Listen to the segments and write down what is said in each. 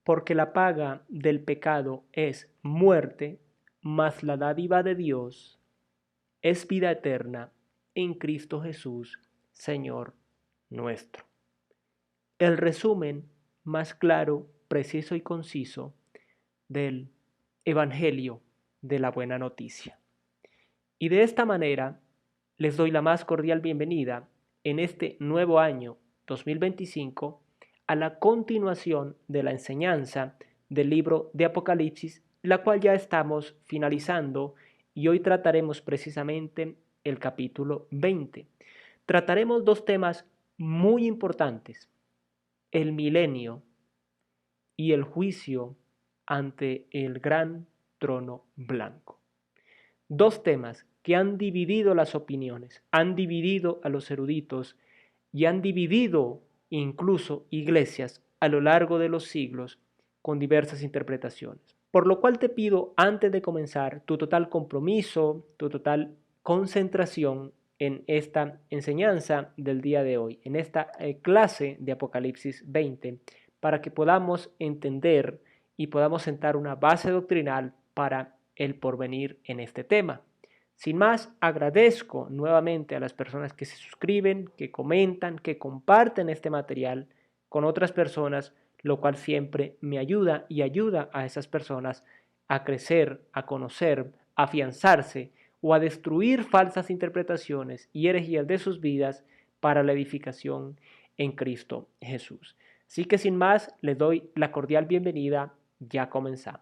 porque la paga del pecado es muerte, mas la dádiva de Dios es vida eterna en Cristo Jesús, Señor nuestro. El resumen más claro, preciso y conciso del Evangelio de la Buena Noticia. Y de esta manera les doy la más cordial bienvenida en este nuevo año 2025 a la continuación de la enseñanza del libro de Apocalipsis, la cual ya estamos finalizando y hoy trataremos precisamente el capítulo 20. Trataremos dos temas muy importantes: el milenio y el juicio ante el gran trono blanco. Dos temas que han dividido las opiniones, han dividido a los eruditos y han dividido incluso iglesias a lo largo de los siglos con diversas interpretaciones. Por lo cual te pido, antes de comenzar, tu total compromiso, tu total concentración en esta enseñanza del día de hoy, en esta clase de Apocalipsis 20, para que podamos entender y podamos sentar una base doctrinal para el porvenir en este tema. Sin más, agradezco nuevamente a las personas que se suscriben, que comentan, que comparten este material con otras personas, lo cual siempre me ayuda y ayuda a esas personas a crecer, a conocer, a afianzarse o a destruir falsas interpretaciones y herejías de sus vidas para la edificación en Cristo Jesús. Así que sin más, les doy la cordial bienvenida. Ya comenzamos.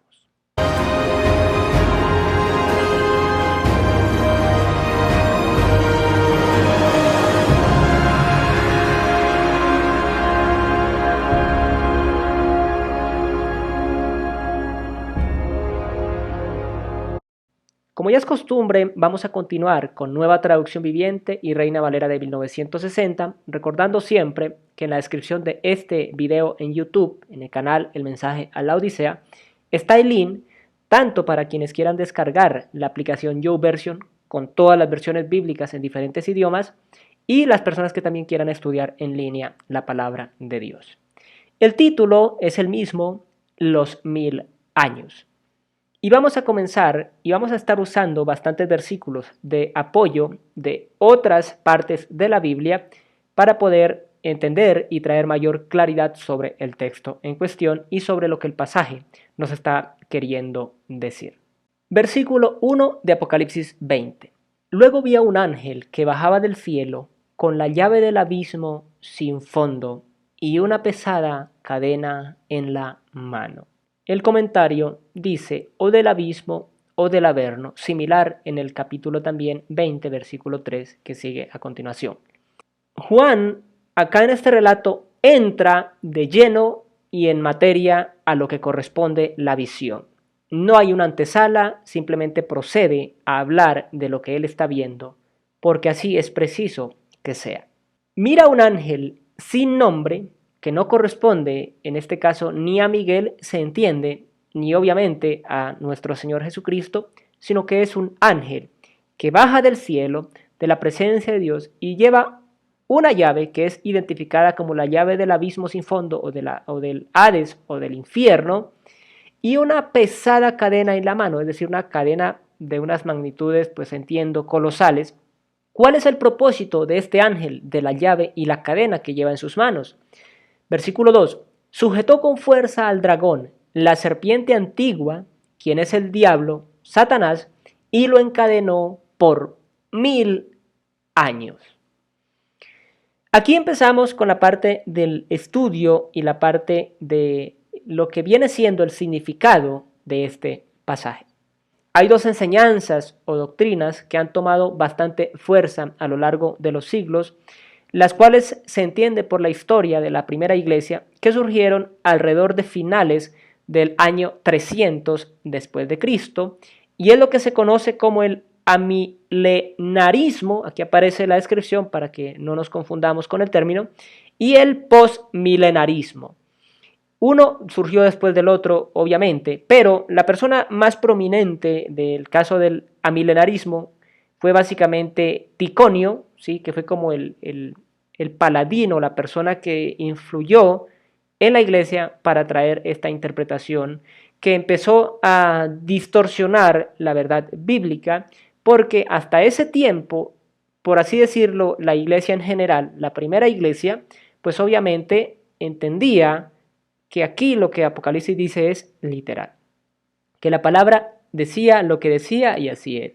Como ya es costumbre, vamos a continuar con Nueva Traducción Viviente y Reina Valera de 1960, recordando siempre que en la descripción de este video en YouTube, en el canal El Mensaje a la Odisea, está el link tanto para quienes quieran descargar la aplicación YouVersion con todas las versiones bíblicas en diferentes idiomas y las personas que también quieran estudiar en línea la palabra de Dios. El título es el mismo, Los 1000 años. Y vamos a comenzar y vamos a estar usando bastantes versículos de apoyo de otras partes de la Biblia para poder entender y traer mayor claridad sobre el texto en cuestión y sobre lo que el pasaje nos está queriendo decir. Versículo 1 de Apocalipsis 20. Luego vi a un ángel que bajaba del cielo con la llave del abismo sin fondo y una pesada cadena en la mano. El comentario dice o del abismo o del averno, similar en el capítulo también 20, versículo 3, que sigue a continuación. Juan, acá en este relato, entra de lleno y en materia a lo que corresponde la visión. No hay una antesala, simplemente procede a hablar de lo que él está viendo, porque así es preciso que sea. Mira un ángel sin nombre, que no corresponde en este caso ni a Miguel, se entiende, ni obviamente a nuestro Señor Jesucristo, sino que es un ángel que baja del cielo, de la presencia de Dios, y lleva una llave que es identificada como la llave del abismo sin fondo o del Hades o del infierno, y una pesada cadena en la mano, es decir, una cadena de unas magnitudes, pues entiendo, colosales. ¿Cuál es el propósito de este ángel, de la llave y la cadena que lleva en sus manos? Versículo 2. Sujetó con fuerza al dragón, la serpiente antigua, quien es el diablo, Satanás, y lo encadenó por 1000 años. Aquí empezamos con la parte del estudio y la parte de lo que viene siendo el significado de este pasaje. Hay dos enseñanzas o doctrinas que han tomado bastante fuerza a lo largo de los siglos, las cuales se entiende por la historia de la primera iglesia, que surgieron alrededor de finales del año 300 después de Cristo, y es lo que se conoce como el amilenarismo, aquí aparece la descripción para que no nos confundamos con el término, y el postmilenarismo. Uno surgió después del otro, obviamente, pero la persona más prominente del caso del amilenarismo fue básicamente Ticonio, ¿sí? Que fue como el paladino, la persona que influyó en la iglesia para traer esta interpretación que empezó a distorsionar la verdad bíblica, porque hasta ese tiempo, por así decirlo, la iglesia en general, la primera iglesia, pues obviamente entendía que aquí lo que Apocalipsis dice es literal, que la palabra decía lo que decía y así es.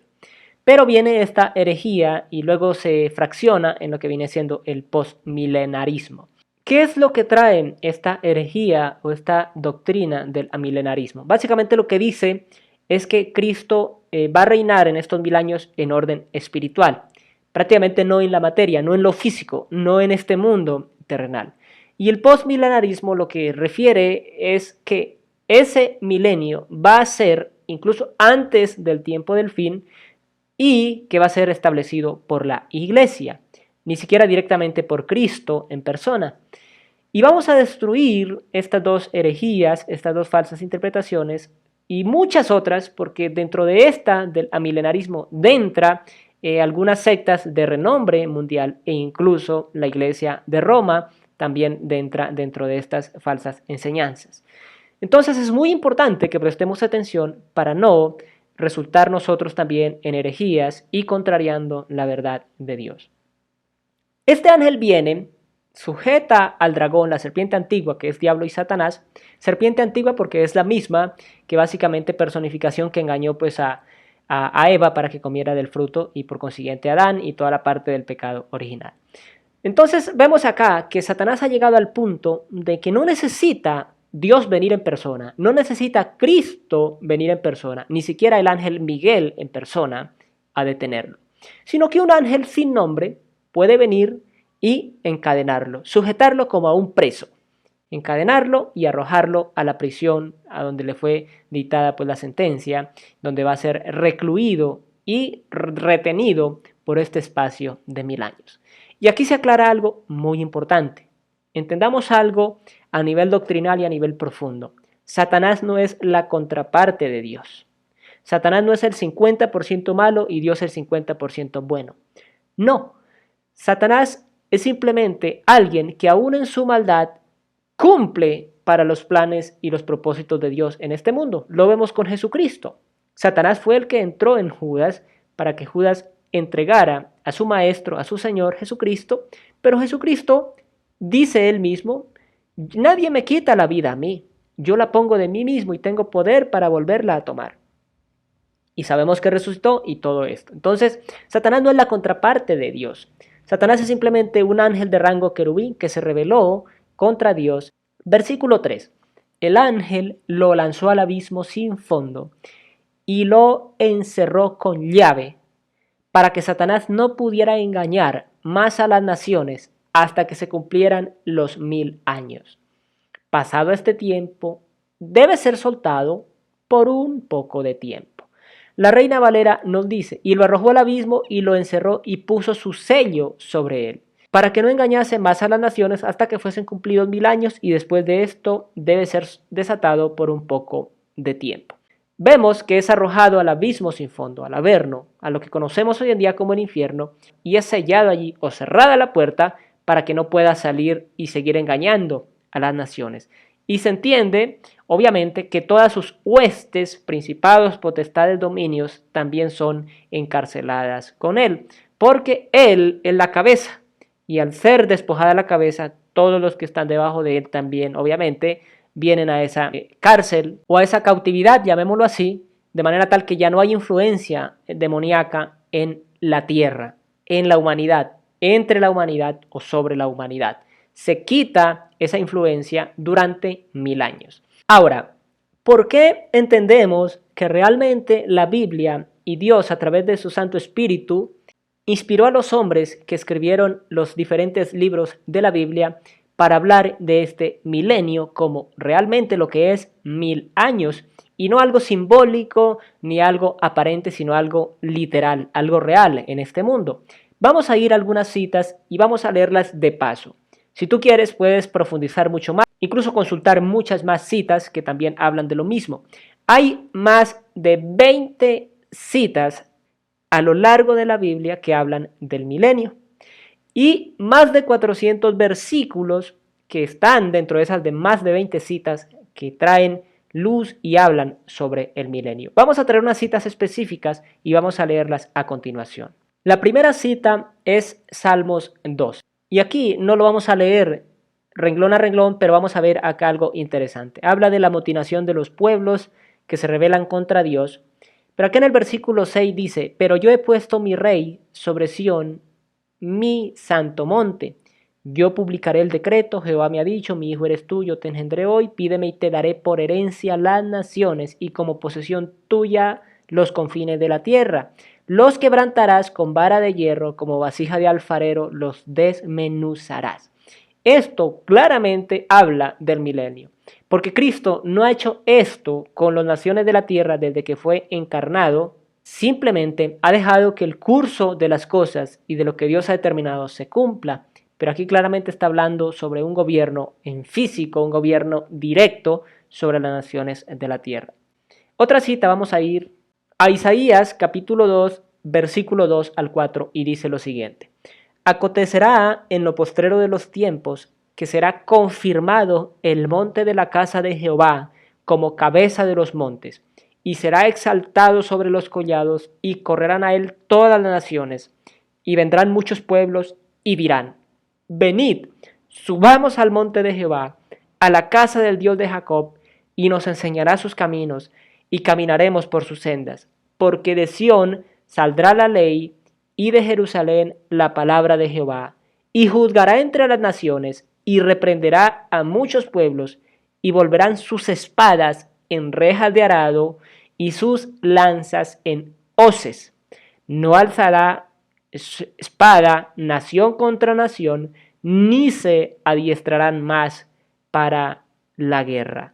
Pero viene esta herejía y luego se fracciona en lo que viene siendo el postmilenarismo. ¿Qué es lo que trae esta herejía o esta doctrina del amilenarismo? Básicamente lo que dice es que Cristo va a reinar en estos 1000 años en orden espiritual, prácticamente no en la materia, no en lo físico, no en este mundo terrenal. Y el postmilenarismo lo que refiere es que ese milenio va a ser incluso antes del tiempo del fin y que va a ser establecido por la iglesia, ni siquiera directamente por Cristo en persona. Y vamos a destruir estas dos herejías, estas dos falsas interpretaciones y muchas otras, porque dentro de esta, del amilenarismo, entra algunas sectas de renombre mundial e incluso la Iglesia de Roma también entra dentro de estas falsas enseñanzas. Entonces es muy importante que prestemos atención para no resultar nosotros también en herejías y contrariando la verdad de Dios. Este ángel viene, sujeta al dragón, la serpiente antigua, que es Diablo y Satanás, serpiente antigua porque es la misma que básicamente personificación que engañó pues a Eva para que comiera del fruto y por consiguiente a Adán y toda la parte del pecado original. Entonces vemos acá que Satanás ha llegado al punto de que no necesita Dios venir en persona, no necesita Cristo venir en persona, ni siquiera el ángel Miguel en persona a detenerlo, sino que un ángel sin nombre puede venir y encadenarlo, sujetarlo como a un preso, encadenarlo y arrojarlo a la prisión a donde le fue dictada pues la sentencia, donde va a ser recluido y retenido por este espacio de 1000 años. Y aquí se aclara algo muy importante. Entendamos algo a nivel doctrinal y a nivel profundo. Satanás no es la contraparte de Dios. Satanás no es el 50% malo y Dios el 50% bueno. No, Satanás es simplemente alguien que aún en su maldad cumple para los planes y los propósitos de Dios en este mundo. Lo vemos con Jesucristo. Satanás fue el que entró en Judas para que Judas entregara a su maestro, a su Señor Jesucristo, pero Jesucristo dice él mismo, nadie me quita la vida a mí, yo la pongo de mí mismo y tengo poder para volverla a tomar. Y sabemos que resucitó y todo esto. Entonces, Satanás no es la contraparte de Dios. Satanás es simplemente un ángel de rango querubín que se rebeló contra Dios. Versículo 3. El ángel lo lanzó al abismo sin fondo y lo encerró con llave para que Satanás no pudiera engañar más a las naciones hasta que se cumplieran los 1000 años. Pasado este tiempo, debe ser soltado por un poco de tiempo. La Reina Valera nos dice, y lo arrojó al abismo y lo encerró y puso su sello sobre él, para que no engañase más a las naciones hasta que fuesen cumplidos 1000 años y después de esto debe ser desatado por un poco de tiempo. Vemos que es arrojado al abismo sin fondo, al averno, a lo que conocemos hoy en día como el infierno, y es sellado allí o cerrada la puerta para que no pueda salir y seguir engañando a las naciones. Y se entiende, obviamente, que todas sus huestes, principados, potestades, dominios, también son encarceladas con él, porque él es la cabeza, y al ser despojada la cabeza, todos los que están debajo de él también, obviamente, vienen a esa cárcel o a esa cautividad, llamémoslo así, de manera tal que ya no hay influencia demoníaca en la tierra, en la humanidad, entre la humanidad o sobre la humanidad. Se quita esa influencia durante 1000 años. Ahora, ¿por qué entendemos que realmente la Biblia y Dios a través de su Santo Espíritu inspiró a los hombres que escribieron los diferentes libros de la Biblia para hablar de este milenio como realmente lo que es 1000 años y no algo simbólico ni algo aparente, sino algo literal, algo real en este mundo? Vamos a ir a algunas citas y vamos a leerlas de paso. Si tú quieres, puedes profundizar mucho más, incluso consultar muchas más citas que también hablan de lo mismo. Hay más de 20 citas a lo largo de la Biblia que hablan del milenio y más de 400 versículos que están dentro de esas de más de 20 citas que traen luz y hablan sobre el milenio. Vamos a traer unas citas específicas y vamos a leerlas a continuación. La primera cita es Salmos 2. Y aquí no lo vamos a leer renglón a renglón, pero vamos a ver acá algo interesante. Habla de la amotinación de los pueblos que se rebelan contra Dios. Pero acá en el versículo 6 dice, pero yo he puesto mi rey sobre Sión, mi santo monte. Yo publicaré el decreto, Jehová me ha dicho, mi hijo eres tú, yo te engendré hoy, pídeme y te daré por herencia las naciones y como posesión tuya los confines de la tierra. Los quebrantarás con vara de hierro, como vasija de alfarero, los desmenuzarás. Esto claramente habla del milenio, porque Cristo no ha hecho esto con las naciones de la tierra desde que fue encarnado, simplemente ha dejado que el curso de las cosas y de lo que Dios ha determinado se cumpla. Pero aquí claramente está hablando sobre un gobierno en físico, un gobierno directo sobre las naciones de la tierra. Otra cita, vamos a ir a Isaías capítulo 2, versículo 2 al 4 y dice lo siguiente. Acontecerá en lo postrero de los tiempos que será confirmado el monte de la casa de Jehová como cabeza de los montes, y será exaltado sobre los collados, y correrán a él todas las naciones, y vendrán muchos pueblos, y dirán, venid, subamos al monte de Jehová, a la casa del Dios de Jacob, y nos enseñará sus caminos, y caminaremos por sus sendas, porque de Sión saldrá la ley, y de Jerusalén la palabra de Jehová, y juzgará entre las naciones, y reprenderá a muchos pueblos, y volverán sus espadas en rejas de arado, y sus lanzas en hoces. No alzará espada nación contra nación, ni se adiestrarán más para la guerra.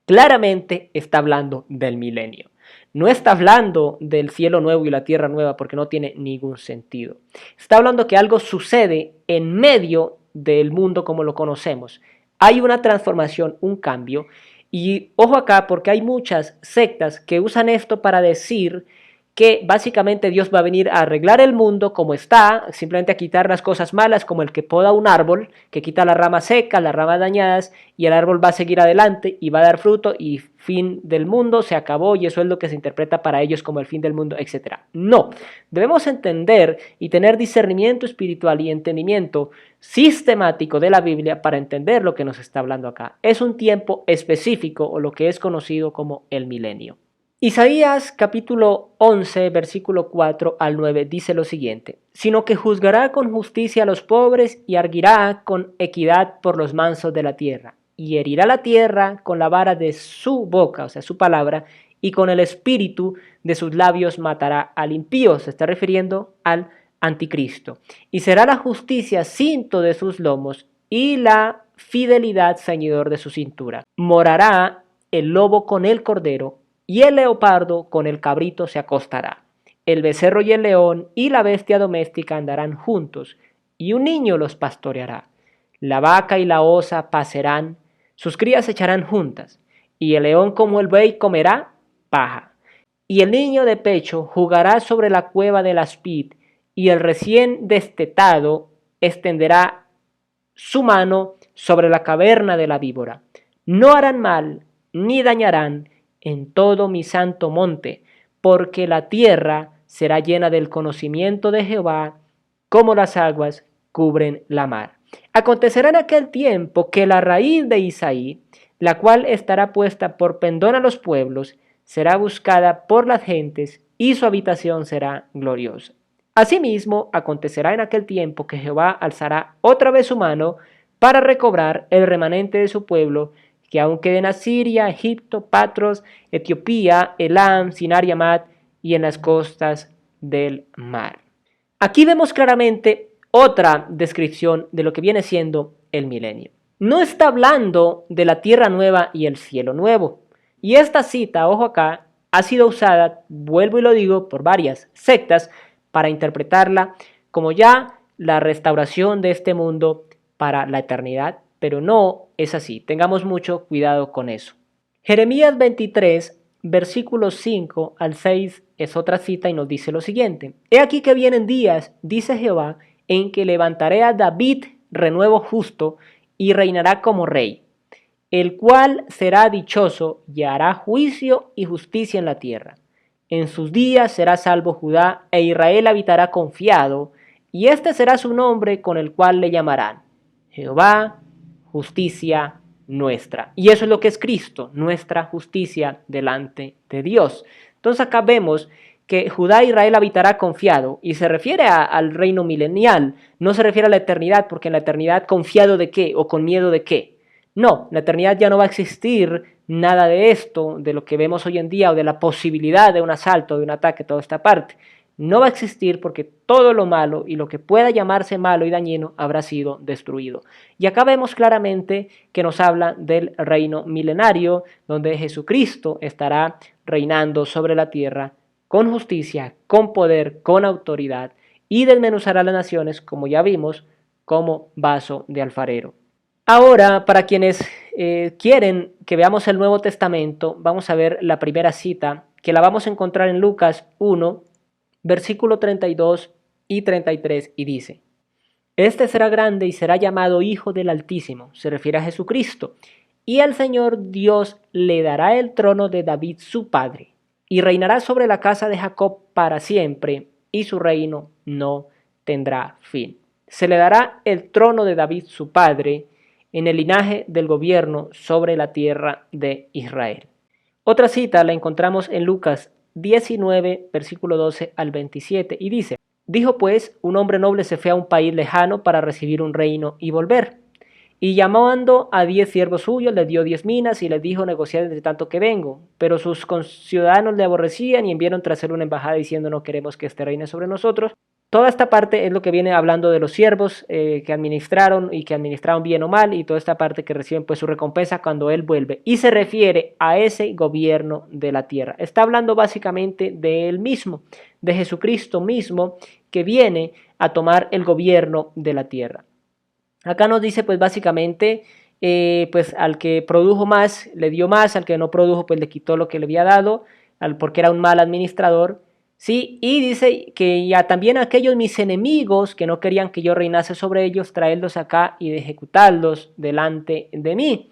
Claramente está hablando del milenio. No está hablando del cielo nuevo y la tierra nueva porque no tiene ningún sentido. Está hablando que algo sucede en medio del mundo como lo conocemos. Hay una transformación, un cambio. Y ojo acá porque hay muchas sectas que usan esto para decir que básicamente Dios va a venir a arreglar el mundo como está, simplemente a quitar las cosas malas, como el que poda un árbol, que quita las ramas secas, las ramas dañadas, y el árbol va a seguir adelante y va a dar fruto y fin del mundo, se acabó, y eso es lo que se interpreta para ellos como el fin del mundo, etc. No, debemos entender y tener discernimiento espiritual y entendimiento sistemático de la Biblia para entender lo que nos está hablando acá. Es un tiempo específico o lo que es conocido como el milenio. Isaías capítulo 11, versículo 4 al 9 dice lo siguiente, sino que juzgará con justicia a los pobres y arguirá con equidad por los mansos de la tierra, y herirá la tierra con la vara de su boca, o sea, su palabra, y con el espíritu de sus labios matará al impío, se está refiriendo al anticristo, y será la justicia cinto de sus lomos y la fidelidad ceñidor de su cintura. Morará el lobo con el cordero, y el leopardo con el cabrito se acostará. El becerro y el león y la bestia doméstica andarán juntos, y un niño los pastoreará. La vaca y la osa pacerán, sus crías se echarán juntas, y el león como el buey comerá paja. Y el niño de pecho jugará sobre la cueva del aspid, y el recién destetado extenderá su mano sobre la caverna de la víbora. No harán mal, ni dañarán, en todo mi santo monte, porque la tierra será llena del conocimiento de Jehová, como las aguas cubren la mar. Acontecerá en aquel tiempo que la raíz de Isaí, la cual estará puesta por pendón a los pueblos, será buscada por las gentes, y su habitación será gloriosa. Asimismo, acontecerá en aquel tiempo que Jehová alzará otra vez su mano para recobrar el remanente de su pueblo, que aún queden en Asiria, Egipto, Patros, Etiopía, Elam, Sinar y Amad, y en las costas del mar. Aquí vemos claramente otra descripción de lo que viene siendo el milenio. No está hablando de la tierra nueva y el cielo nuevo. Y esta cita, ojo acá, ha sido usada, vuelvo y lo digo, por varias sectas para interpretarla como ya la restauración de este mundo para la eternidad, pero no es así. Tengamos mucho cuidado con eso. Jeremías 23, versículos 5 al 6 es otra cita y nos dice lo siguiente. He aquí que vienen días, dice Jehová, en que levantaré a David renuevo justo y reinará como rey, el cual será dichoso y hará juicio y justicia en la tierra. En sus días será salvo Judá e Israel habitará confiado, y este será su nombre con el cual le llamarán Jehová, justicia nuestra. Y eso es lo que es Cristo, nuestra justicia delante de Dios. Entonces acá vemos que Judá e Israel habitará confiado y se refiere al reino milenial, no se refiere a la eternidad, porque en la eternidad confiado de qué o con miedo de qué. No, en la eternidad ya no va a existir nada de esto, de lo que vemos hoy en día o de la posibilidad de un asalto, de un ataque, toda esta parte. No va a existir porque todo lo malo y lo que pueda llamarse malo y dañino habrá sido destruido. Y acá vemos claramente que nos habla del reino milenario, donde Jesucristo estará reinando sobre la tierra con justicia, con poder, con autoridad y desmenuzará las naciones, como ya vimos, como vaso de alfarero. Ahora, para quienes quieren que veamos el Nuevo Testamento, vamos a ver la primera cita, que la vamos a encontrar en Lucas 1, versículo 32 y 33, y dice: Este será grande y será llamado Hijo del Altísimo, se refiere a Jesucristo, y el Señor Dios le dará el trono de David su padre, y reinará sobre la casa de Jacob para siempre, y su reino no tendrá fin. Se le dará el trono de David su padre, en el linaje del gobierno sobre la tierra de Israel. Otra cita la encontramos en Lucas 19, versículo 12 al 27, y dice: Dijo pues, un hombre noble se fue a un país lejano para recibir un reino y volver. Y llamando a 10 siervos suyos, les dio 10 minas y les dijo: negociad entre tanto que vengo. Pero sus conciudadanos le aborrecían y enviaron tras él una embajada diciendo: no queremos que este reine sobre nosotros. Toda esta parte es lo que viene hablando de los siervos que administraron y que administraron bien o mal, y toda esta parte que reciben pues su recompensa cuando él vuelve. Y se refiere a ese gobierno de la tierra. Está hablando básicamente de él mismo, de Jesucristo mismo, que viene a tomar el gobierno de la tierra. Acá nos dice pues básicamente pues al que produjo más le dio más, al que no produjo pues le quitó lo que le había dado, porque era un mal administrador. Sí, y dice que ya también aquellos mis enemigos que no querían que yo reinase sobre ellos, traerlos acá y de ejecutarlos delante de mí.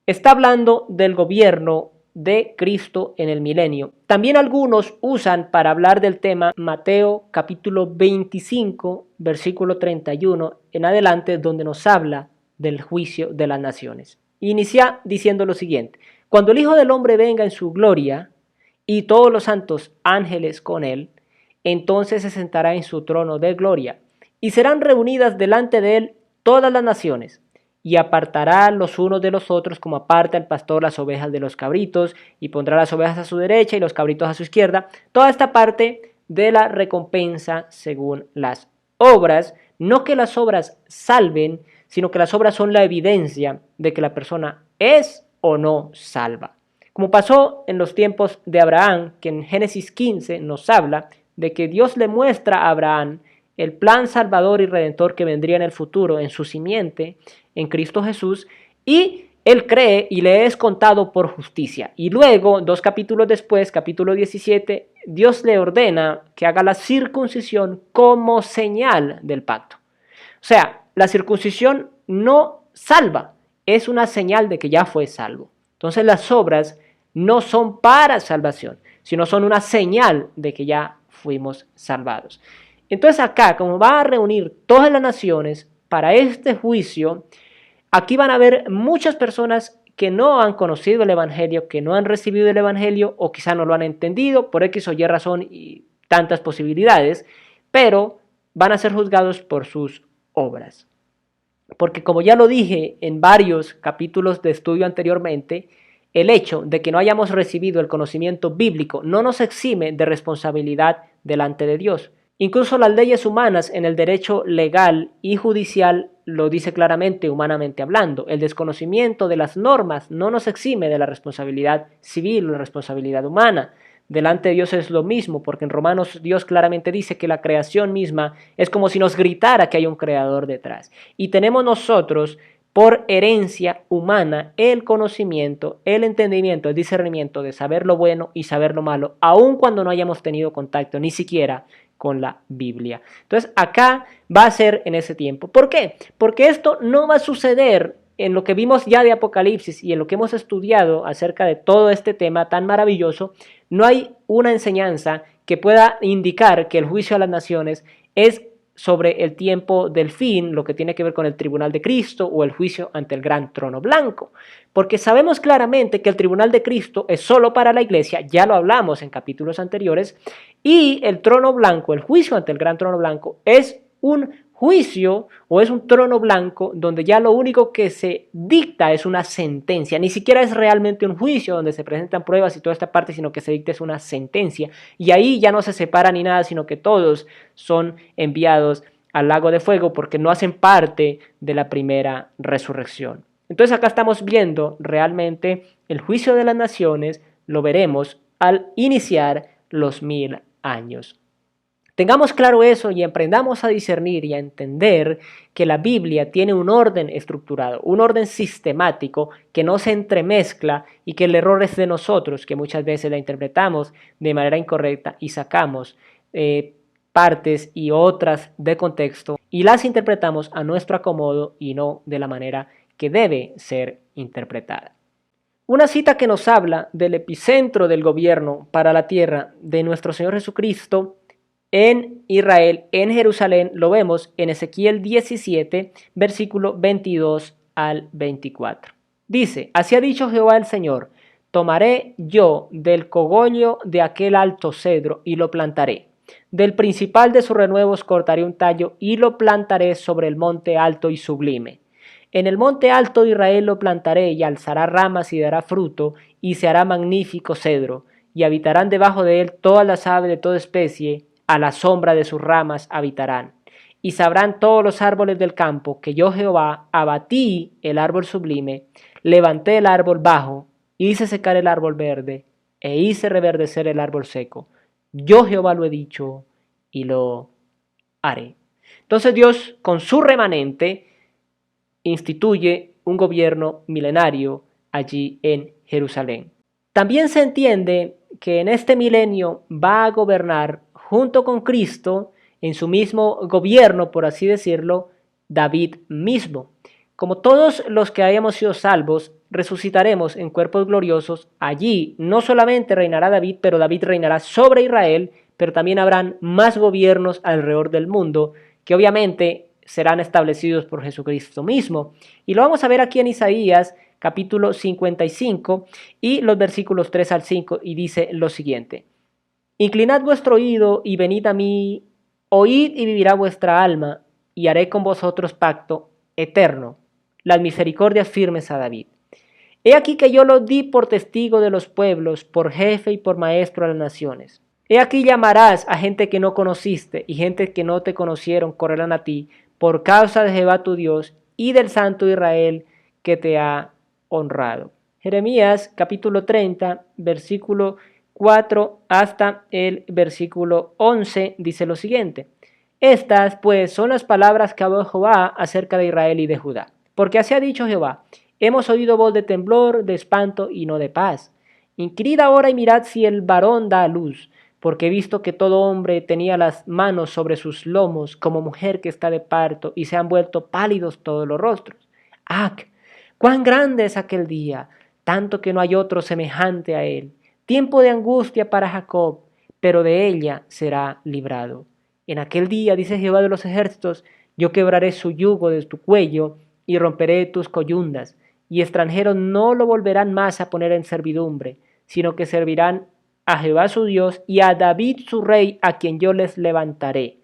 Está hablando del gobierno de Cristo en el milenio. También algunos usan para hablar del tema Mateo capítulo 25, versículo 31 en adelante, donde nos habla del juicio de las naciones. Inicia diciendo lo siguiente: Cuando el Hijo del Hombre venga en su gloria, y todos los santos ángeles con él, entonces se sentará en su trono de gloria, y serán reunidas delante de él todas las naciones, y apartará los unos de los otros como aparta el pastor las ovejas de los cabritos, y pondrá las ovejas a su derecha y los cabritos a su izquierda. Toda esta parte de la recompensa según las obras, no que las obras salven, sino que las obras son la evidencia de que la persona es o no salva. Como pasó en los tiempos de Abraham, que en Génesis 15 nos habla de que Dios le muestra a Abraham el plan salvador y redentor que vendría en el futuro, en su simiente, en Cristo Jesús, y él cree y le es contado por justicia. Y luego, 2 capítulos después, capítulo 17, Dios le ordena que haga la circuncisión como señal del pacto. O sea, la circuncisión no salva, es una señal de que ya fue salvo. Entonces las obras no son para salvación, sino son una señal de que ya fuimos salvados. Entonces acá, como va a reunir todas las naciones para este juicio, aquí van a haber muchas personas que no han conocido el Evangelio, que no han recibido el Evangelio o quizá no lo han entendido por X o Y razón y tantas posibilidades, pero van a ser juzgados por sus obras. Porque como ya lo dije en varios capítulos de estudio anteriormente, el hecho de que no hayamos recibido el conocimiento bíblico no nos exime de responsabilidad delante de Dios. Incluso las leyes humanas en el derecho legal y judicial lo dice claramente, humanamente hablando. El desconocimiento de las normas no nos exime de la responsabilidad civil o la responsabilidad humana. Delante de Dios es lo mismo, porque en Romanos Dios claramente dice que la creación misma es como si nos gritara que hay un creador detrás. Y tenemos nosotros, por herencia humana, el conocimiento, el entendimiento, el discernimiento de saber lo bueno y saber lo malo, aun cuando no hayamos tenido contacto ni siquiera con la Biblia. Entonces acá va a ser en ese tiempo. ¿Por qué? Porque esto no va a suceder en lo que vimos ya de Apocalipsis y en lo que hemos estudiado acerca de todo este tema tan maravilloso. No hay una enseñanza que pueda indicar que el juicio a las naciones es sobre el tiempo del fin, lo que tiene que ver con el tribunal de Cristo o el juicio ante el gran trono blanco. Porque sabemos claramente que el tribunal de Cristo es solo para la iglesia, ya lo hablamos en capítulos anteriores, y el trono blanco, el juicio ante el gran trono blanco, es un juicio o es un trono blanco donde ya lo único que se dicta es una sentencia, ni siquiera es realmente un juicio donde se presentan pruebas y toda esta parte, sino que se dicta es una sentencia, y ahí ya no se separa ni nada, sino que todos son enviados al lago de fuego porque no hacen parte de la primera resurrección. Entonces acá estamos viendo realmente el juicio de las naciones, lo veremos al iniciar los 1000 años. Tengamos claro eso y aprendamos a discernir y a entender que la Biblia tiene un orden estructurado, un orden sistemático que no se entremezcla y que el error es de nosotros, que muchas veces la interpretamos de manera incorrecta y sacamos partes y otras de contexto y las interpretamos a nuestro acomodo y no de la manera que debe ser interpretada. Una cita que nos habla del epicentro del gobierno para la tierra de nuestro Señor Jesucristo en Israel, en Jerusalén, lo vemos en Ezequiel 17, versículo 22 al 24. Dice, así ha dicho Jehová el Señor, tomaré yo del cogollo de aquel alto cedro y lo plantaré. Del principal de sus renuevos cortaré un tallo y lo plantaré sobre el monte alto y sublime. En el monte alto de Israel lo plantaré y alzará ramas y dará fruto y se hará magnífico cedro y habitarán debajo de él todas las aves de toda especie, a la sombra de sus ramas habitarán. Y sabrán todos los árboles del campo que yo Jehová abatí el árbol sublime, levanté el árbol bajo, hice secar el árbol verde, e hice reverdecer el árbol seco. Yo Jehová lo he dicho y lo haré. Entonces Dios, con su remanente, instituye un gobierno milenario allí en Jerusalén. También se entiende que en este milenio va a gobernar junto con Cristo, en su mismo gobierno, por así decirlo, David mismo. Como todos los que hayamos sido salvos, resucitaremos en cuerpos gloriosos. Allí no solamente reinará David, pero David reinará sobre Israel, pero también habrán más gobiernos alrededor del mundo, que obviamente serán establecidos por Jesucristo mismo. Y lo vamos a ver aquí en Isaías, capítulo 55, y los versículos 3 al 5, y dice lo siguiente. Inclinad vuestro oído y venid a mí, oíd y vivirá vuestra alma, y haré con vosotros pacto eterno, las misericordias firmes a David. He aquí que yo lo di por testigo de los pueblos, por jefe y por maestro a las naciones. He aquí llamarás a gente que no conociste, y gente que no te conocieron correrán a ti, por causa de Jehová tu Dios y del Santo de Israel que te ha honrado. Jeremías capítulo 30, versículo 4 hasta el versículo 11 dice lo siguiente. Estas pues son las palabras que habló Jehová acerca de Israel y de Judá. Porque así ha dicho Jehová, hemos oído voz de temblor, de espanto y no de paz. Inquirid ahora y mirad si el varón da a luz, porque he visto que todo hombre tenía las manos sobre sus lomos como mujer que está de parto y se han vuelto pálidos todos los rostros. ¡Ac! ¡Cuán grande es aquel día! Tanto que no hay otro semejante a él. Tiempo de angustia para Jacob, pero de ella será librado. En aquel día, dice Jehová de los ejércitos, yo quebraré su yugo de tu cuello y romperé tus coyundas, y extranjeros no lo volverán más a poner en servidumbre, sino que servirán a Jehová su Dios y a David su rey, a quien yo les levantaré.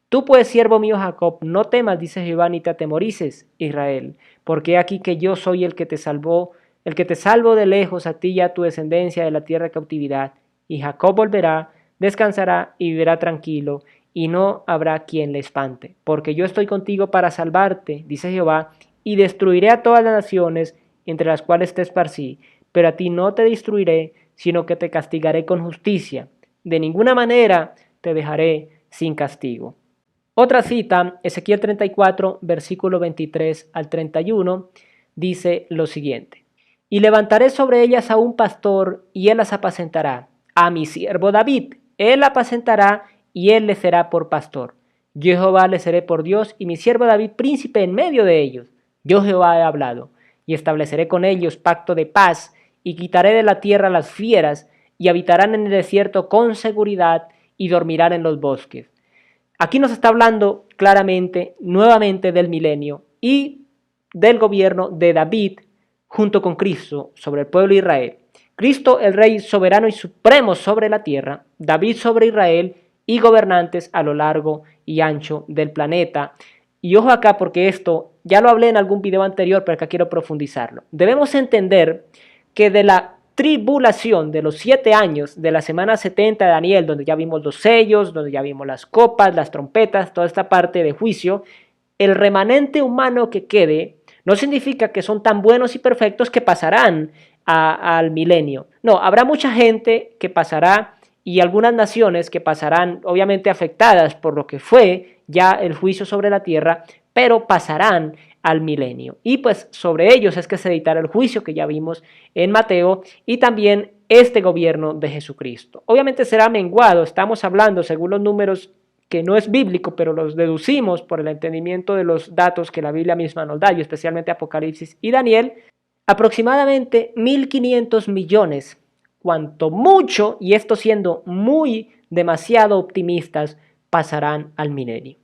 Tú pues, siervo mío Jacob, no temas, dice Jehová, ni te atemorices, Israel, porque he aquí que yo soy el que te salvó, el que te salvo de lejos a ti y a tu descendencia de la tierra de cautividad, y Jacob volverá, descansará y vivirá tranquilo, y no habrá quien le espante, porque yo estoy contigo para salvarte, dice Jehová, y destruiré a todas las naciones entre las cuales te esparcí, pero a ti no te destruiré, sino que te castigaré con justicia. De ninguna manera te dejaré sin castigo. Otra cita, Ezequiel 34, versículo 23 al 31, dice lo siguiente. Y levantaré sobre ellas a un pastor, y él las apacentará. A mi siervo David, él apacentará, y él les será por pastor. Yo Jehová les seré por Dios, y mi siervo David príncipe en medio de ellos. Yo Jehová he hablado, y estableceré con ellos pacto de paz, y quitaré de la tierra las fieras, y habitarán en el desierto con seguridad, y dormirán en los bosques. Aquí nos está hablando claramente, nuevamente, del milenio y del gobierno de David junto con Cristo sobre el pueblo de Israel. Cristo, el Rey soberano y supremo sobre la tierra, David sobre Israel y gobernantes a lo largo y ancho del planeta. Y ojo acá, porque esto ya lo hablé en algún video anterior, pero acá quiero profundizarlo. Debemos entender que de la tribulación de los 7 años de la semana 70 de Daniel, donde ya vimos los sellos, donde ya vimos las copas, las trompetas, toda esta parte de juicio, el remanente humano que quede no significa que son tan buenos y perfectos que pasarán al milenio. No, habrá mucha gente que pasará y algunas naciones que pasarán obviamente afectadas por lo que fue ya el juicio sobre la tierra, pero pasarán al milenio. Y pues sobre ellos es que se dictará el juicio que ya vimos en Mateo y también este gobierno de Jesucristo. Obviamente será menguado, estamos hablando según los números que no es bíblico, pero los deducimos por el entendimiento de los datos que la Biblia misma nos da, y especialmente Apocalipsis y Daniel, aproximadamente 1.500 millones, cuanto mucho, y esto siendo muy demasiado optimistas, pasarán al milenio.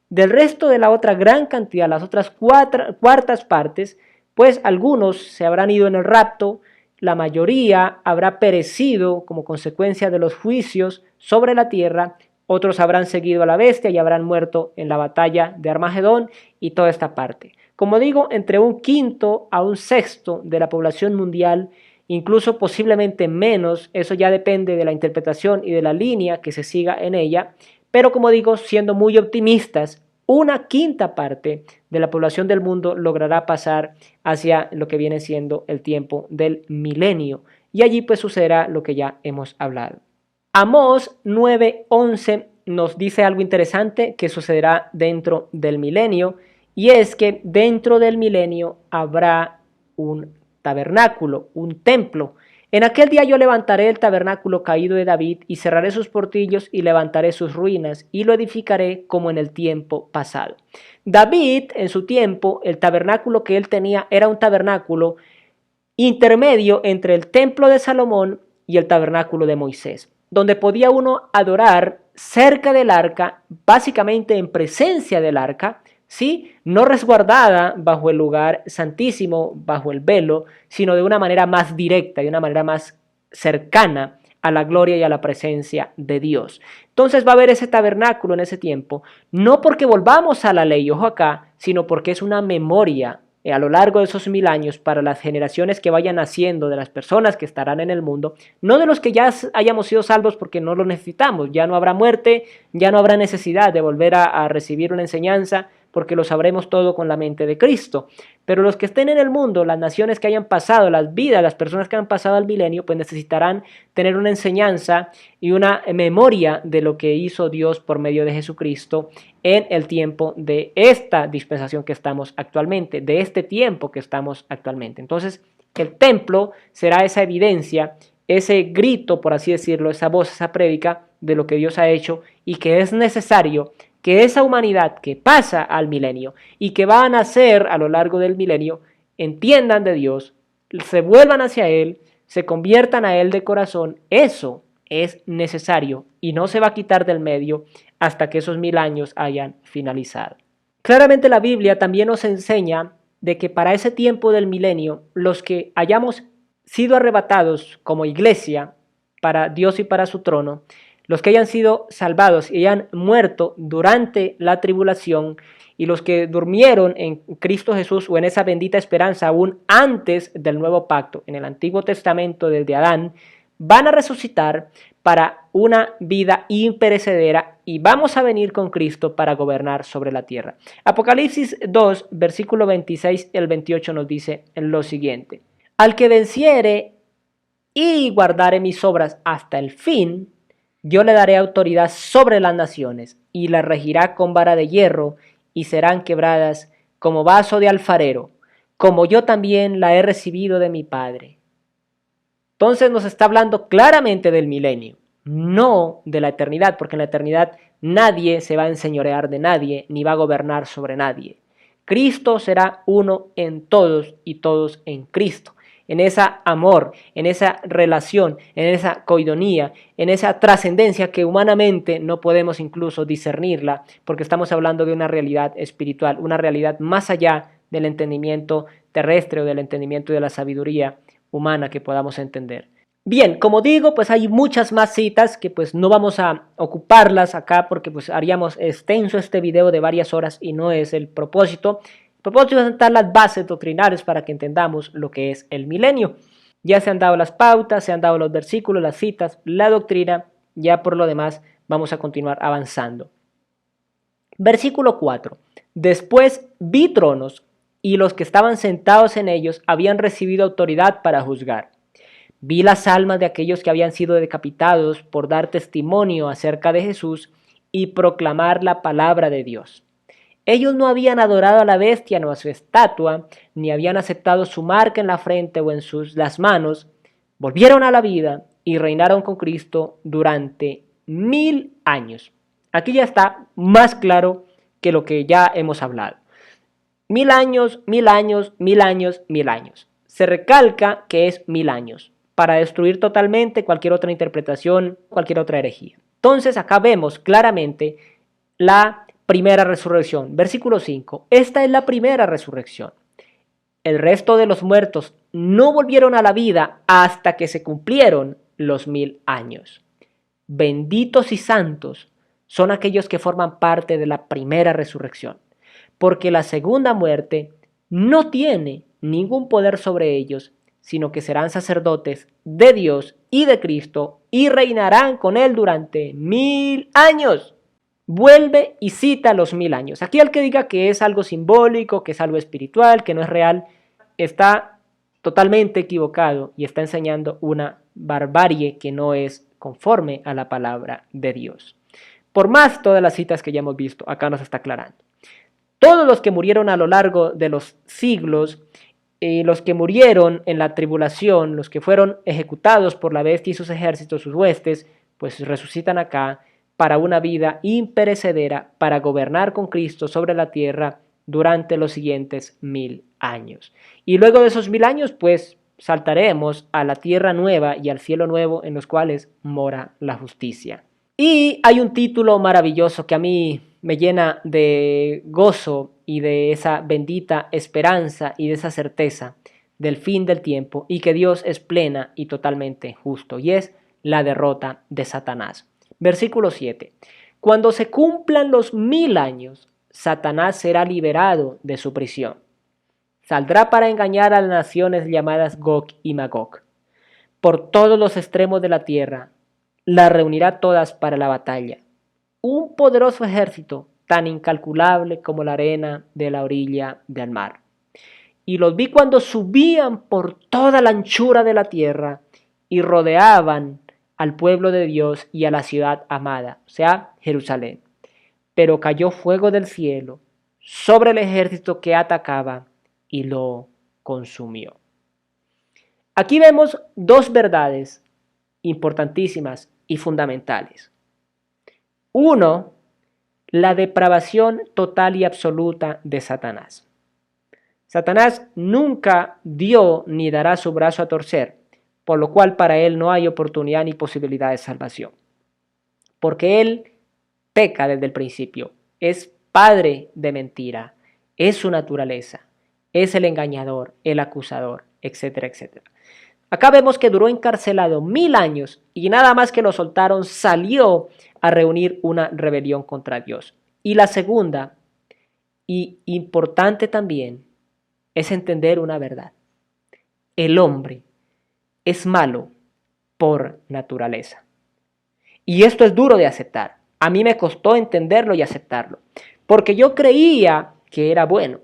Del resto de la otra gran cantidad, las otras cuartas partes, pues algunos se habrán ido en el rapto, la mayoría habrá perecido como consecuencia de los juicios sobre la tierra, otros habrán seguido a la bestia y habrán muerto en la batalla de Armagedón y toda esta parte. Como digo, entre un quinto a un sexto de la población mundial, incluso posiblemente menos, eso ya depende de la interpretación y de la línea que se siga en ella, pero como digo, siendo muy optimistas, una quinta parte de la población del mundo logrará pasar hacia lo que viene siendo el tiempo del milenio. Y allí pues sucederá lo que ya hemos hablado. Amós 9:11 nos dice algo interesante que sucederá dentro del milenio, y es que dentro del milenio habrá un tabernáculo, un templo. En aquel día yo levantaré el tabernáculo caído de David y cerraré sus portillos y levantaré sus ruinas y lo edificaré como en el tiempo pasado. David, en su tiempo, el tabernáculo que él tenía era un tabernáculo intermedio entre el templo de Salomón y el tabernáculo de Moisés, donde podía uno adorar cerca del arca, básicamente en presencia del arca, ¿sí? No resguardada bajo el lugar santísimo, bajo el velo, sino de una manera más directa, de una manera más cercana a la gloria y a la presencia de Dios. Entonces va a haber ese tabernáculo en ese tiempo, no porque volvamos a la ley, ojo acá, sino porque es una memoria a lo largo de esos 1000 años para las generaciones que vayan naciendo, de las personas que estarán en el mundo, no de los que ya hayamos sido salvos porque no lo necesitamos, ya no habrá muerte, ya no habrá necesidad de volver a recibir una enseñanza porque lo sabremos todo con la mente de Cristo. Pero los que estén en el mundo, las naciones que hayan pasado, las vidas, las personas que han pasado al milenio, pues necesitarán tener una enseñanza y una memoria de lo que hizo Dios por medio de Jesucristo en el tiempo de esta dispensación que estamos actualmente, de este tiempo que estamos actualmente. Entonces, el templo será esa evidencia, ese grito, por así decirlo, esa voz, esa prédica de lo que Dios ha hecho y que es necesario que esa humanidad que pasa al milenio y que va a nacer a lo largo del milenio entiendan de Dios, se vuelvan hacia Él, se conviertan a Él de corazón. Eso es necesario y no se va a quitar del medio hasta que esos 1000 años hayan finalizado. Claramente la Biblia también nos enseña de que para ese tiempo del milenio, los que hayamos sido arrebatados como iglesia para Dios y para su trono, los que hayan sido salvados y hayan muerto durante la tribulación y los que durmieron en Cristo Jesús o en esa bendita esperanza aún antes del nuevo pacto, en el Antiguo Testamento desde Adán, van a resucitar para una vida imperecedera y vamos a venir con Cristo para gobernar sobre la tierra. Apocalipsis 2, versículo 26 y el 28 nos dice lo siguiente: al que venciere y guardare mis obras hasta el fin, yo le daré autoridad sobre las naciones y las regirá con vara de hierro y serán quebradas como vaso de alfarero, como yo también la he recibido de mi Padre. Entonces nos está hablando claramente del milenio. no de la eternidad, porque en la eternidad nadie se va a enseñorear de nadie, ni va a gobernar sobre nadie. Cristo será uno en todos y todos en Cristo. En esa amor, en esa relación, en esa coidonía, en esa trascendencia que humanamente no podemos incluso discernirla, porque estamos hablando de una realidad espiritual, una realidad más allá del entendimiento terrestre o del entendimiento de la sabiduría humana que podamos entender. Bien, como digo, pues hay muchas más citas que pues no vamos a ocuparlas acá porque pues haríamos extenso este video de varias horas y no es el propósito. El propósito es sentar las bases doctrinales para que entendamos lo que es el milenio. Ya se han dado las pautas, se han dado los versículos, las citas, la doctrina, ya por lo demás vamos a continuar avanzando. Versículo 4. Después vi tronos y los que estaban sentados en ellos habían recibido autoridad para juzgar. Vi las almas de aquellos que habían sido decapitados por dar testimonio acerca de Jesús y proclamar la palabra de Dios. Ellos no habían adorado a la bestia ni a su estatua, ni habían aceptado su marca en la frente o en las manos. Volvieron a la vida y reinaron con Cristo durante 1000 años. Aquí ya está más claro que lo que ya hemos hablado. 1000 años, 1000 años, 1000 años, 1000 años. Se recalca que es 1000 años para destruir totalmente cualquier otra interpretación, cualquier otra herejía. Entonces acá vemos claramente la primera resurrección. Versículo 5. Esta es la primera resurrección. El resto de los muertos no volvieron a la vida hasta que se cumplieron los 1000 años. Benditos y santos son aquellos que forman parte de la primera resurrección, porque la segunda muerte no tiene ningún poder sobre ellos, sino que serán sacerdotes de Dios y de Cristo y reinarán con Él durante 1000 años. Vuelve y cita los 1000 años. Aquí el que diga que es algo simbólico, que es algo espiritual, que no es real, está totalmente equivocado y está enseñando una barbarie que no es conforme a la palabra de Dios. Por más todas las citas que ya hemos visto, acá nos está aclarando. Todos los que murieron a lo largo de los siglos, los que murieron en la tribulación, los que fueron ejecutados por la bestia y sus ejércitos, sus huestes, pues resucitan acá para una vida imperecedera, para gobernar con Cristo sobre la tierra durante los siguientes 1000 años. Y luego de esos 1000 años, pues saltaremos a la tierra nueva y al cielo nuevo en los cuales mora la justicia. Y hay un título maravilloso que a mí me llena de gozo y de esa bendita esperanza y de esa certeza del fin del tiempo y que Dios es plena y totalmente justo, y es la derrota de Satanás. Versículo 7. Cuando se cumplan los 1000 años, Satanás será liberado de su prisión. Saldrá para engañar a las naciones llamadas Gog y Magog por todos los extremos de la tierra. Las reunirá todas para la batalla. Un poderoso ejército tan incalculable como la arena de la orilla del mar. Y los vi cuando subían por toda la anchura de la tierra y rodeaban al pueblo de Dios y a la ciudad amada, o sea, Jerusalén. Pero cayó fuego del cielo sobre el ejército que atacaba y lo consumió. Aquí vemos dos verdades importantísimas y fundamentales. Uno, la depravación total y absoluta de Satanás. Satanás nunca dio ni dará su brazo a torcer, por lo cual para él no hay oportunidad ni posibilidad de salvación. Porque él peca desde el principio, es padre de mentira, es su naturaleza, es el engañador, el acusador, etcétera, etcétera. Acá vemos que duró encarcelado 1000 años y nada más que lo soltaron salió a reunir una rebelión contra Dios. Y la segunda, y importante también, es entender una verdad. El hombre es malo por naturaleza. Y esto es duro de aceptar. A mí me costó entenderlo y aceptarlo. Porque yo creía que era bueno,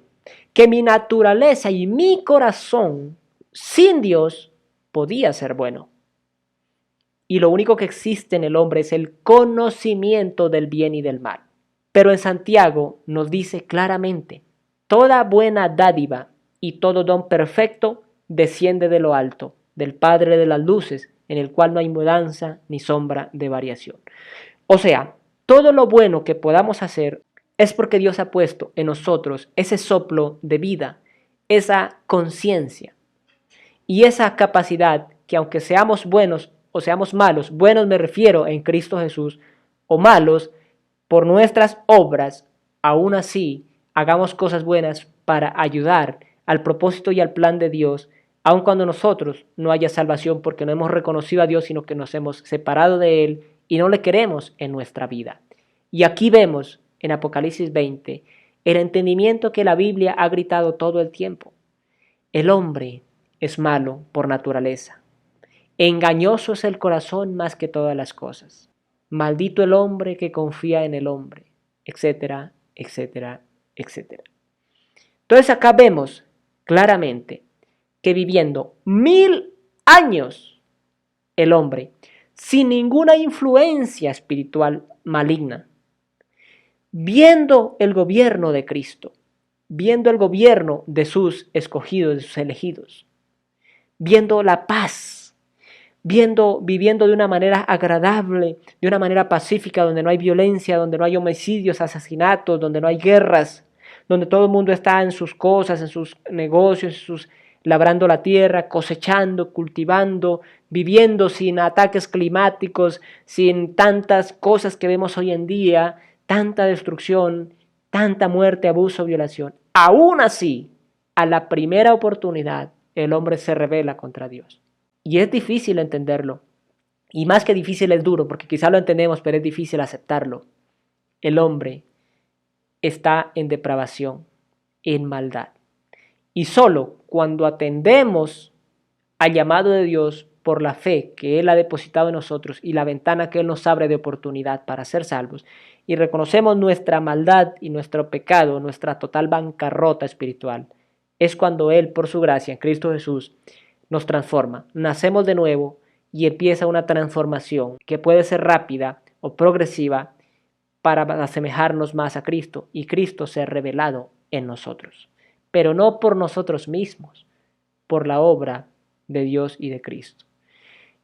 que mi naturaleza y mi corazón sin Dios podía ser bueno. Y lo único que existe en el hombre es el conocimiento del bien y del mal. Pero en Santiago nos dice claramente, toda buena dádiva y todo don perfecto desciende de lo alto, del Padre de las luces, en el cual no hay mudanza ni sombra de variación. O sea, todo lo bueno que podamos hacer es porque Dios ha puesto en nosotros ese soplo de vida, esa conciencia y esa capacidad que aunque seamos buenos o seamos malos, buenos me refiero en Cristo Jesús, o malos por nuestras obras, aún así hagamos cosas buenas para ayudar al propósito y al plan de Dios, aun cuando nosotros no haya salvación porque no hemos reconocido a Dios, sino que nos hemos separado de Él y no le queremos en nuestra vida. Y aquí vemos en Apocalipsis 20 el entendimiento que la Biblia ha gritado todo el tiempo. El hombre es malo por naturaleza. Engañoso es el corazón más que todas las cosas. Maldito el hombre que confía en el hombre, etcétera, etcétera, etcétera. Entonces acá vemos claramente que viviendo 1000 años el hombre, sin ninguna influencia espiritual maligna, viendo el gobierno de Cristo, viendo el gobierno de sus escogidos, de sus elegidos, viendo la paz, viviendo de una manera agradable, de una manera pacífica, donde no hay violencia, donde no hay homicidios, asesinatos, donde no hay guerras, donde todo el mundo está en sus cosas, en sus negocios, labrando la tierra, cosechando, cultivando, viviendo sin ataques climáticos, sin tantas cosas que vemos hoy en día, tanta destrucción, tanta muerte, abuso, violación. Aún así, a la primera oportunidad, el hombre se rebela contra Dios. Y es difícil entenderlo. Y más que difícil es duro, porque quizá lo entendemos, pero es difícil aceptarlo. El hombre está en depravación, en maldad. Y solo cuando atendemos al llamado de Dios por la fe que Él ha depositado en nosotros y la ventana que Él nos abre de oportunidad para ser salvos, y reconocemos nuestra maldad y nuestro pecado, nuestra total bancarrota espiritual, es cuando Él, por su gracia en Cristo Jesús, nos transforma. Nacemos de nuevo y empieza una transformación que puede ser rápida o progresiva para asemejarnos más a Cristo y Cristo ser revelado en nosotros. Pero no por nosotros mismos, por la obra de Dios y de Cristo.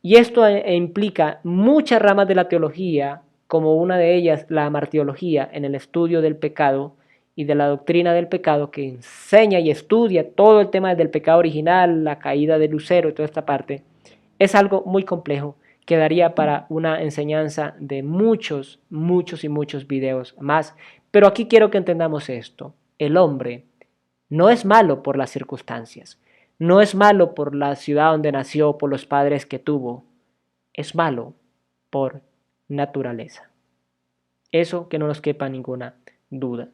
Y esto implica muchas ramas de la teología, como una de ellas la martirología, en el estudio del pecado y de la doctrina del pecado, que enseña y estudia todo el tema del pecado original, la caída de Lucero y toda esta parte. Es algo muy complejo que daría para una enseñanza de muchos, muchos y muchos videos más. Pero aquí quiero que entendamos esto. El hombre no es malo por las circunstancias, no es malo por la ciudad donde nació, por los padres que tuvo, es malo por naturaleza. Eso que no nos quepa ninguna duda.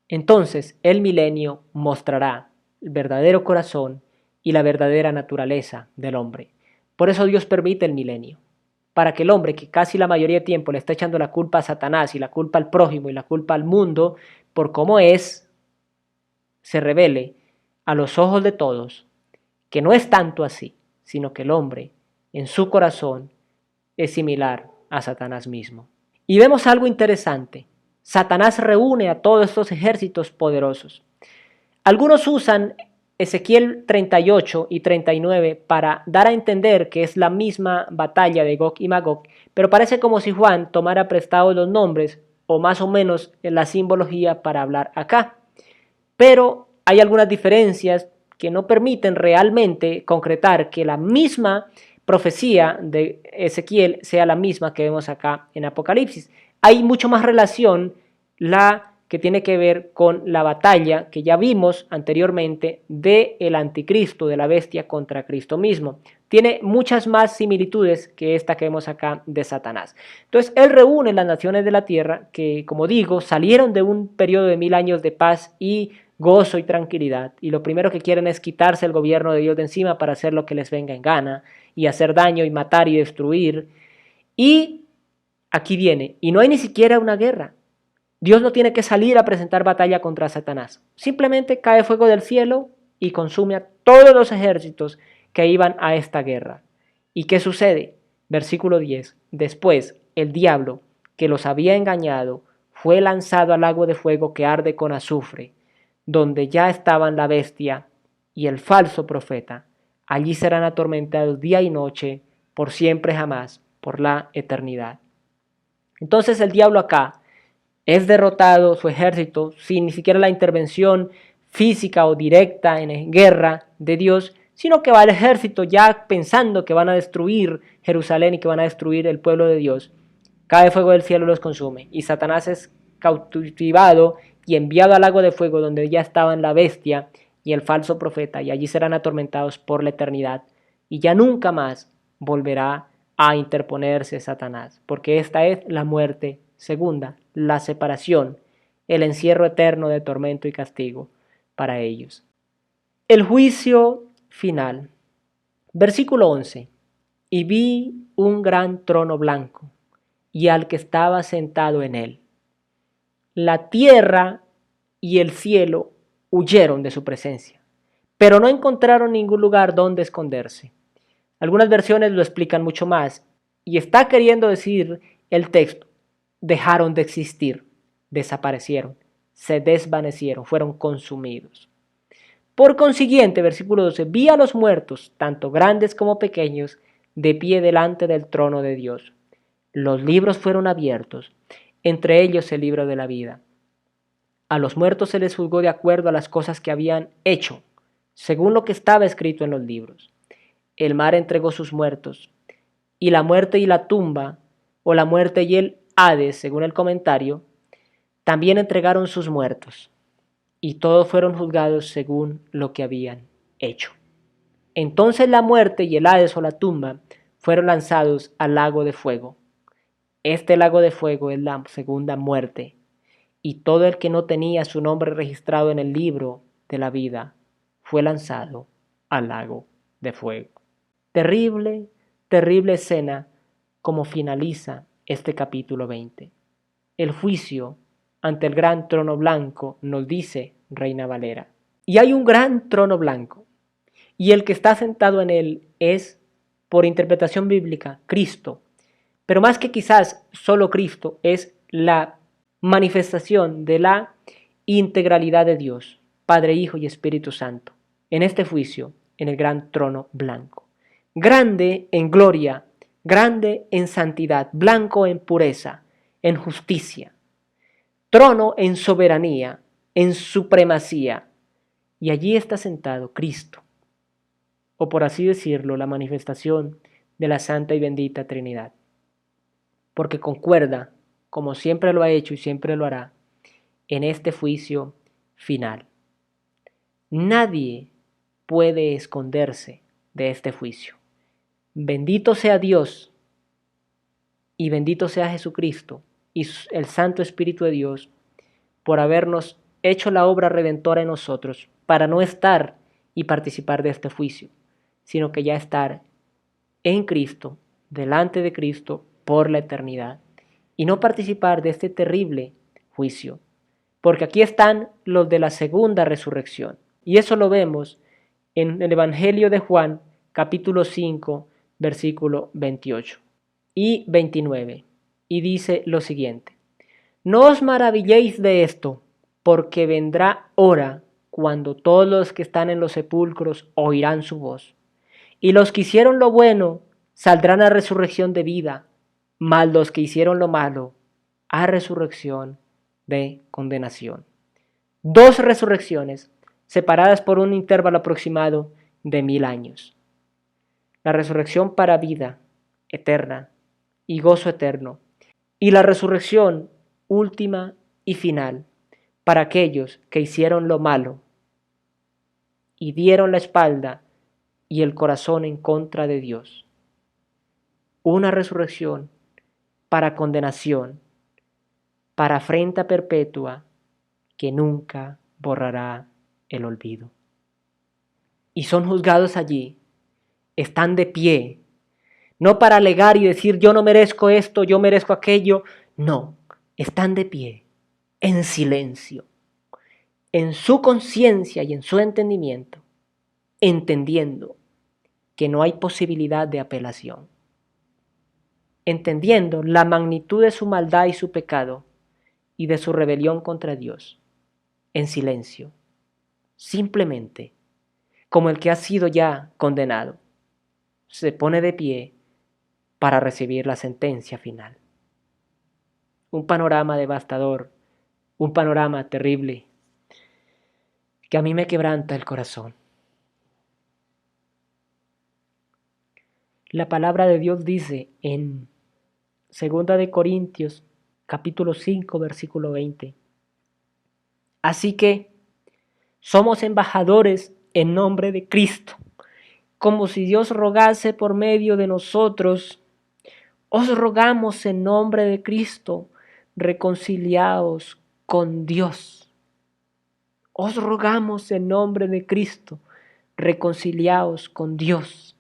Entonces el milenio mostrará el verdadero corazón y la verdadera naturaleza del hombre. Por eso Dios permite el milenio, para que el hombre, que casi la mayoría de tiempo le está echando la culpa a Satanás y la culpa al prójimo y la culpa al mundo por cómo es, se revele a los ojos de todos que no es tanto así, sino que el hombre en su corazón es similar a Satanás mismo. Y vemos algo interesante. Satanás reúne a todos estos ejércitos poderosos. Algunos usan Ezequiel 38 y 39 para dar a entender que es la misma batalla de Gog y Magog, pero parece como si Juan tomara prestados los nombres o más o menos la simbología para hablar acá. Pero hay algunas diferencias que no permiten realmente concretar que la misma profecía de Ezequiel sea la misma que vemos acá en Apocalipsis. Hay mucho más relación la que tiene que ver con la batalla que ya vimos anteriormente del anticristo, de la bestia contra Cristo mismo. Tiene muchas más similitudes que esta que vemos acá de Satanás. Entonces, él reúne las naciones de la tierra que, como digo, salieron de un periodo de 1000 años de paz y gozo y tranquilidad, y lo primero que quieren es quitarse el gobierno de Dios de encima para hacer lo que les venga en gana, y hacer daño y matar y destruir. Y aquí viene, y no hay ni siquiera una guerra. Dios no tiene que salir a presentar batalla contra Satanás. Simplemente cae fuego del cielo y consume a todos los ejércitos que iban a esta guerra. ¿Y qué sucede? Versículo 10. Después, el diablo, que los había engañado, fue lanzado al lago de fuego que arde con azufre, donde ya estaban la bestia y el falso profeta. Allí serán atormentados día y noche por siempre jamás, por la eternidad. Entonces el diablo acá es derrotado, su ejército, sin ni siquiera la intervención física o directa en guerra de Dios, sino que va el ejército ya pensando que van a destruir Jerusalén y que van a destruir el pueblo de Dios. Cae fuego del cielo y los consume, y Satanás es cautivado y enviado al lago de fuego donde ya estaban la bestia y el falso profeta, y allí serán atormentados por la eternidad, y ya nunca más volverá a interponerse Satanás, porque esta es la muerte segunda, la separación, el encierro eterno de tormento y castigo para ellos. El juicio final. Versículo 11. Y vi un gran trono blanco, y al que estaba sentado en él. La tierra y el cielo huyeron de su presencia, pero no encontraron ningún lugar donde esconderse. Algunas versiones lo explican mucho más, y está queriendo decir el texto, dejaron de existir, desaparecieron, se desvanecieron, fueron consumidos. Por consiguiente, versículo 12, vi a los muertos, tanto grandes como pequeños, de pie delante del trono de Dios. Los libros fueron abiertos, entre ellos el libro de la vida. A los muertos se les juzgó de acuerdo a las cosas que habían hecho, según lo que estaba escrito en los libros. El mar entregó sus muertos, y la muerte y la tumba, o la muerte y el Hades, según el comentario, también entregaron sus muertos, y todos fueron juzgados según lo que habían hecho. Entonces la muerte y el Hades o la tumba fueron lanzados al lago de fuego. Este lago de fuego es la segunda muerte, y todo el que no tenía su nombre registrado en el libro de la vida fue lanzado al lago de fuego. Terrible, terrible escena como finaliza este capítulo 20. El juicio ante el gran trono blanco, nos dice Reina Valera. Y hay un gran trono blanco, y el que está sentado en él es, por interpretación bíblica, Cristo. Pero más que quizás solo Cristo, es la manifestación de la integralidad de Dios, Padre, Hijo y Espíritu Santo, en este juicio, en el gran trono blanco. Grande en gloria, grande en santidad, blanco en pureza, en justicia. Trono en soberanía, en supremacía. Y allí está sentado Cristo, o por así decirlo, la manifestación de la Santa y Bendita Trinidad. Porque concuerda, como siempre lo ha hecho y siempre lo hará, en este juicio final. Nadie puede esconderse de este juicio. Bendito sea Dios y bendito sea Jesucristo y el Santo Espíritu de Dios por habernos hecho la obra redentora en nosotros para no estar y participar de este juicio, sino que ya estar en Cristo, delante de Cristo, por la eternidad, y no participar de este terrible juicio, porque aquí están los de la segunda resurrección, y eso lo vemos en el Evangelio de Juan, capítulo 5, versículo 28 y 29, y dice lo siguiente: no os maravilléis de esto, porque vendrá hora cuando todos los que están en los sepulcros oirán su voz, y los que hicieron lo bueno saldrán a resurrección de vida, mas los que hicieron lo malo a resurrección de condenación. Dos resurrecciones separadas por un intervalo aproximado de 1000 años. La resurrección para vida eterna y gozo eterno, y la resurrección última y final para aquellos que hicieron lo malo y dieron la espalda y el corazón en contra de Dios. Una resurrección para condenación, para afrenta perpetua que nunca borrará el olvido. Y son juzgados allí, están de pie, no para alegar y decir yo no merezco esto, yo merezco aquello, no, están de pie, en silencio, en su conciencia y en su entendimiento, entendiendo que no hay posibilidad de apelación, entendiendo la magnitud de su maldad y su pecado y de su rebelión contra Dios, en silencio, simplemente, como el que ha sido ya condenado, se pone de pie para recibir la sentencia final. Un panorama devastador, un panorama terrible que a mí me quebranta el corazón. La palabra de Dios dice en 2 Corintios capítulo 5 versículo 20: así que somos embajadores en nombre de Cristo, como si Dios rogase por medio de nosotros. Os rogamos en nombre de Cristo, reconciliaos con Dios. Os rogamos en nombre de Cristo, reconciliaos con Dios.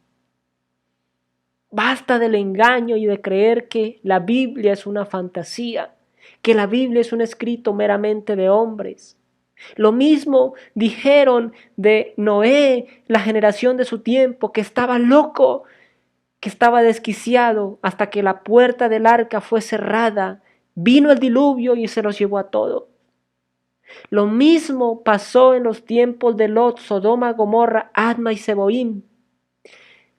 Basta del engaño y de creer que la Biblia es una fantasía, que la Biblia es un escrito meramente de hombres. Lo mismo dijeron de Noé, la generación de su tiempo, que estaba loco, que estaba desquiciado, hasta que la puerta del arca fue cerrada. Vino el diluvio y se los llevó a todos. Lo mismo pasó en los tiempos de Lot, Sodoma, Gomorra, Adma y Zeboim.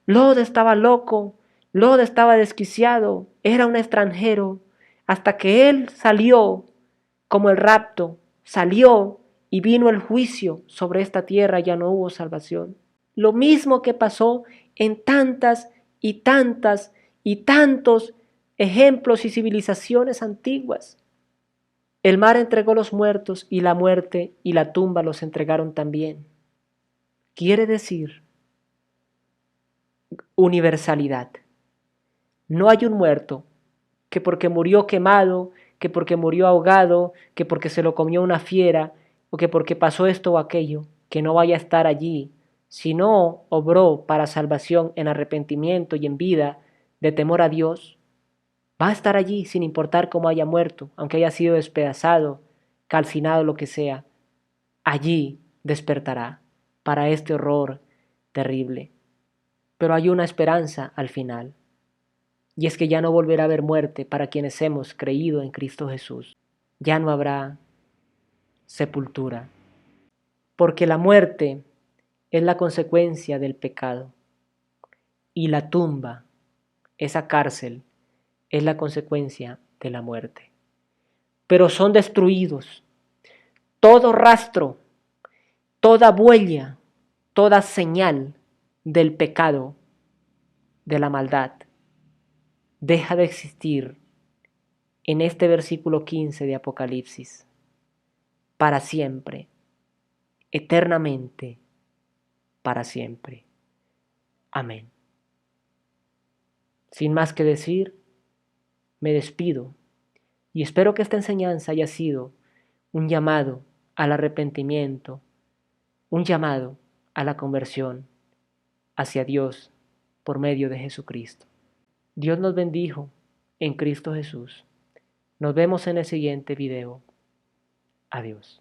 Lot estaba loco, Lot estaba desquiciado, era un extranjero, hasta que él salió como el rapto, salió y vino el juicio sobre esta tierra, ya no hubo salvación. Lo mismo que pasó en tantas y tantas y tantos ejemplos y civilizaciones antiguas. El mar entregó los muertos y la muerte y la tumba los entregaron también. Quiere decir universalidad. No hay un muerto que porque murió quemado, que porque murió ahogado, que porque se lo comió una fiera, o que porque pasó esto o aquello, que no vaya a estar allí, si no obró para salvación en arrepentimiento y en vida, de temor a Dios, va a estar allí sin importar cómo haya muerto, aunque haya sido despedazado, calcinado, lo que sea. Allí despertará para este horror terrible. Pero hay una esperanza al final, y es que ya no volverá a haber muerte para quienes hemos creído en Cristo Jesús. Ya no habrá sepultura, porque la muerte es la consecuencia del pecado y la tumba, esa cárcel, es la consecuencia de la muerte. Pero son destruidos todo rastro, toda huella, toda señal del pecado, de la maldad, deja de existir en este versículo 15 de Apocalipsis, para siempre, eternamente, para siempre. Amén. Sin más que decir, me despido y espero que esta enseñanza haya sido un llamado al arrepentimiento, un llamado a la conversión hacia Dios por medio de Jesucristo. Dios nos bendijo en Cristo Jesús. Nos vemos en el siguiente video. Adiós.